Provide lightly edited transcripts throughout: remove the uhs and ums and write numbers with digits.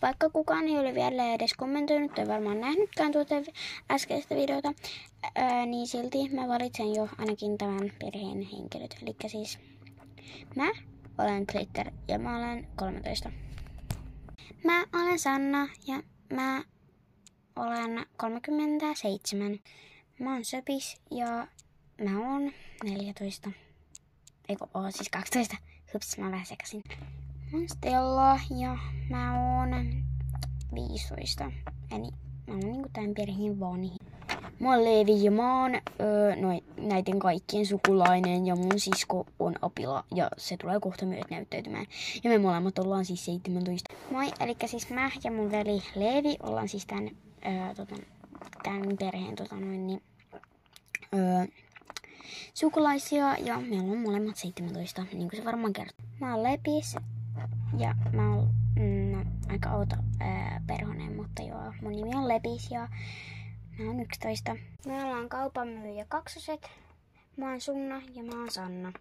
vaikka kukaan ei ole vielä edes kommentoinut tai varmaan nähnytkään tuota äskeistä videota, niin silti mä valitsen jo ainakin tämän perheen henkilöt. Eli siis mä olen Glitter ja mä olen 13. Mä olen Sanna ja mä olen 37. Mä oon söpis ja mä oon 14. Eikö oo siis 12. Hups, mä vähän sekasin. Mä oon Stella ja mä oon 15. Eli mä oon niinku tämän perheen vanhin. Mä oon Leevi ja mä oon näiden kaikkien sukulainen ja mun sisko on Apila ja se tulee kohta myös näyttäytymään. Ja me molemmat ollaan siis 17. Moi, eli siis mä ja mun veli Leevi ollaan siis tämän perheen sukulaisia ja me ollaan molemmat 17, niin kuin se varmaan kertoo. Mä oon lepis ja mä oon aika outo perhonen, mutta joo, mun nimi on Lepis ja mä oon 11. Me ollaan kaupan myyjä kaksoset. Mä oon Sunna ja mä oon Sanna.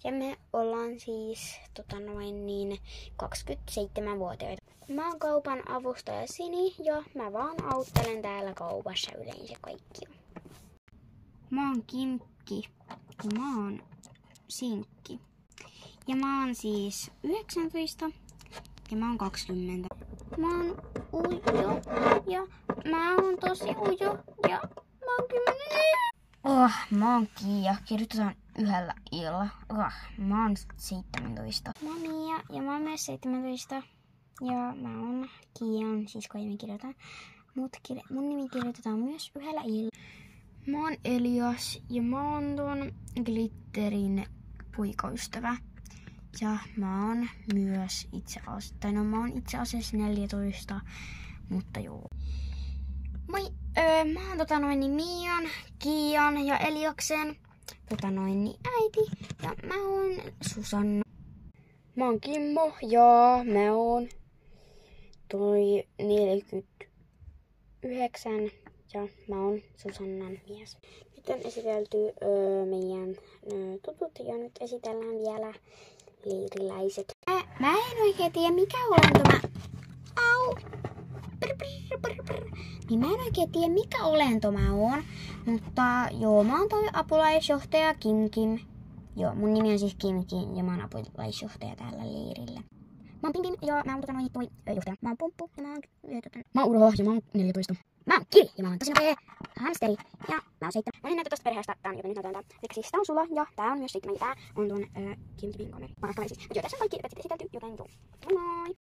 Ja me ollaan siis 27-vuotiaita. Mä oon kaupan avustaja Sini ja mä vaan auttelen täällä kaupassa yleensä kaikkia. Mä oon Kinkki ja mä oon Sinkki. Ja mä oon siis 19 ja mä oon 20. Mä oon ujo ja mä oon tosi ujo ja mä oon 10. Mä oon Kiia. Kirjoitetaan yhdellä iällä. Mä oon 17. Mä oon Mia ja mä oon myös 17. Ja mä oon Kiian sisko ja me kirjoitetaan. Mun nimi kirjoitetaan myös yhdellä iällä. Mä oon Elias ja mä oon ton Glitterin poikaystävä. Ja mä oon myös mä oon itse asiassa 14, mutta joo. Moi, mä oon Mian, Kiian ja Eliaksen äiti ja mä oon Susanna. Mä oon Kimmo ja mä oon 49 ja mä oon Susannan mies. Nyt on esitelty meidän tutut ja nyt esitellään vielä leiriläiset. Mä en oikein tiedä mikä olento mä... Au! Niin mä en oikein tiedä mikä olento mä oon, mutta joo, mä oon toi apulaisjohtaja Kim. Joo, mun nimi on siis Kim ja mä oon apulaisjohtaja täällä leirillä. Mä oon Pimpin ja mä oon toi johtaja. Mä oon Pumppu ja mä oon Urho ja mä oon 14. Mä oon Kiri ja mä oon tosi nopea hamsteri ja mä oon 7. Mä olin näyttää tosta perheestä, tää on joten nyt näytään tää. Eli siis tää on Sula ja tää on myös 7 ja tää on tuon Kim Kivin kaveri. Paras kaveri siis. Mut joo, tässä on kaikki retsit esitelty, joten joo. Moi moi!